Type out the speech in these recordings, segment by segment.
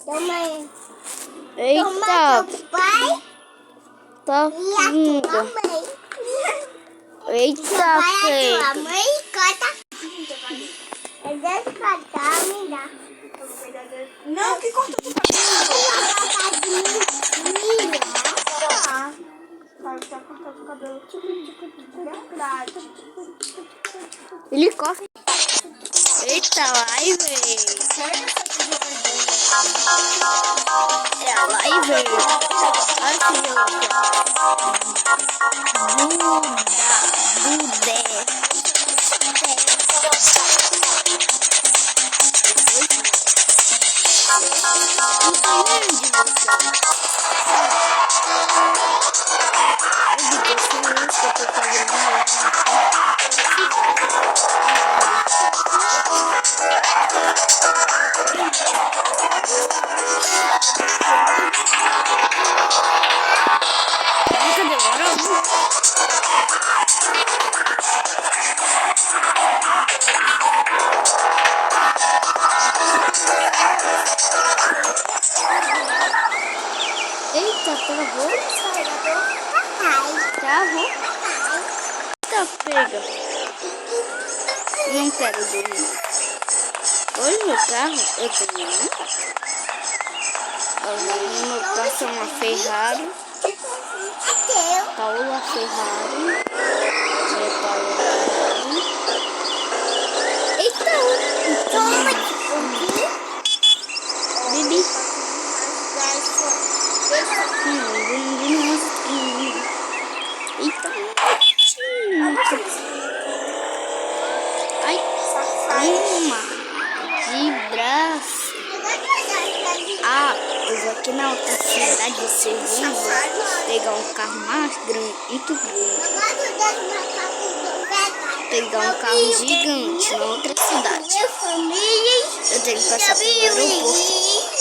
Toma. Eita. Toma teu pai Tá e a vindo. tua mãe. Eita, Teu pai e a tua pega. mãe corta. É desse cortar, me dá. Não, que cortou teu cabelo. Vai cortar teu cabelo. Verdade. Ele corta. Eita, vai, véi. É, vai, véi. Olha esse jogo aqui, ó. Budé. Eita, travou. Travou. Eita, pega. Não quero dormir. Hoje meu carro, eu tenho um. O meu carro é uma Ferrari. Paola Ferrari. É Paola Ferrari. Eita, toma Bibi. Eita. Ai, uma de braço. Ah, eu vou aqui na outra cidade, vocês vão pegar um carro mais grande, muito grande. Pegar um carro gigante na outra cidade. Eu tenho que passar pelo aeroporto.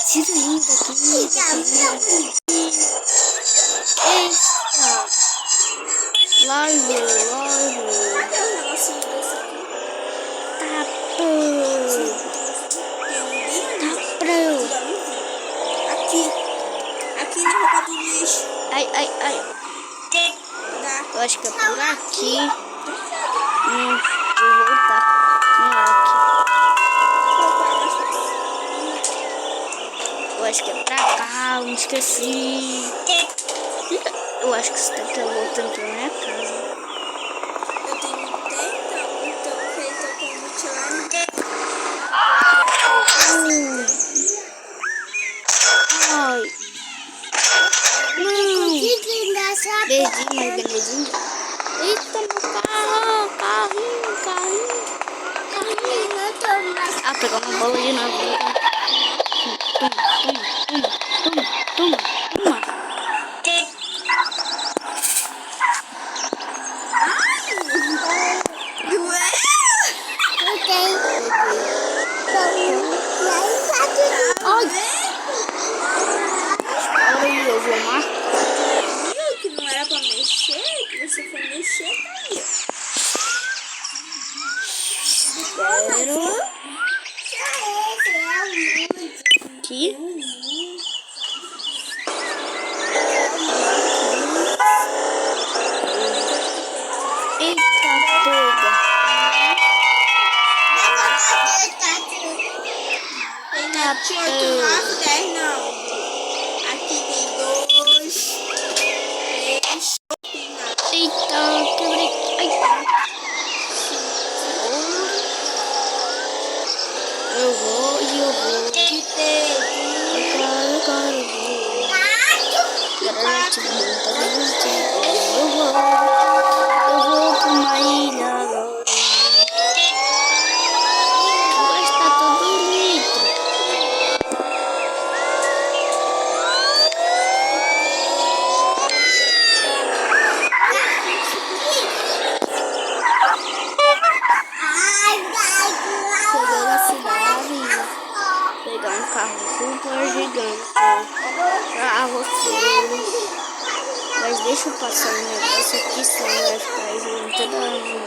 Tira ele daqui. Eita. Largo. Tá Aqui na roupa do lixo. Ai. Eu acho que é por aqui. Vou voltar. Não é aqui. Eu acho que é pra cá. Eu esqueci. Eu acho que você tá voltando pra minha casa. Eu tenho 80, então feito com mutilar. Ai. Não. Beijinho, mais beijinho. Eita, meu carrinho. Ah, pegar uma bola de novo. Toma. Eu vou marcar. Viu que não era pra mexer? Que você foi mexer, tá aí. Aqui. Eita, pega. Tinha 8, 9, 10, não. Aqui tem 2, 3, Eita, quebrei. Ai. Eu vou. Agora eu vou. Eu vou pra uma ilha agora. Agora está tudo bonito. Chegar na cidade, pegar um carro super gigante pra vocês. Mas deixa eu passar um negócio aqui, senão vai ficar junto toda hora.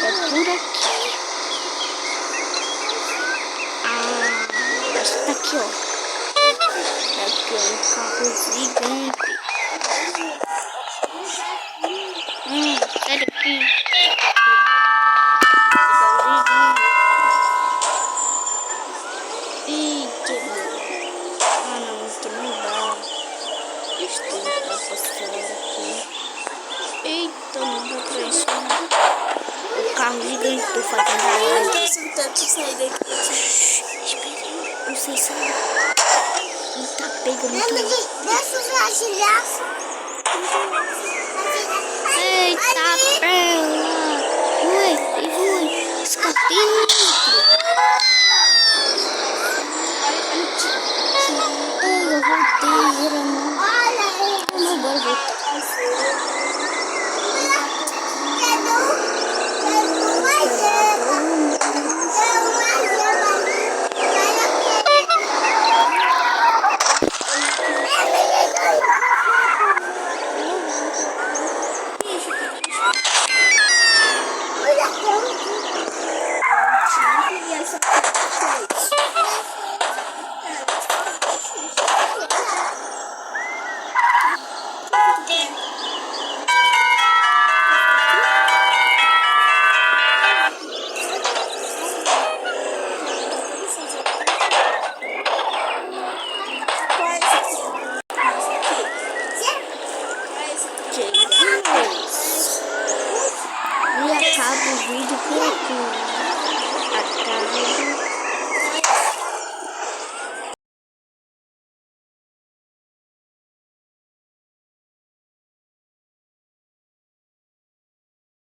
É por aqui. aqui, ó. Aqui, ó, um carro gigante. Sai daqui. Eita, ah não, que não dá. Deixa eu tentar passar aqui. Eita, não dá pra isso. O carro gigante, tô fazendo a Eu live. tô tentando sair daqui. Espera, não sei se ele tá pegando tudo. Deixa os girafa. Eita, pela! Ui, escapei. Eu voltei, era não. Olha aí. Não, agora eu voltei. E acaba o vídeo por aqui. Acaba.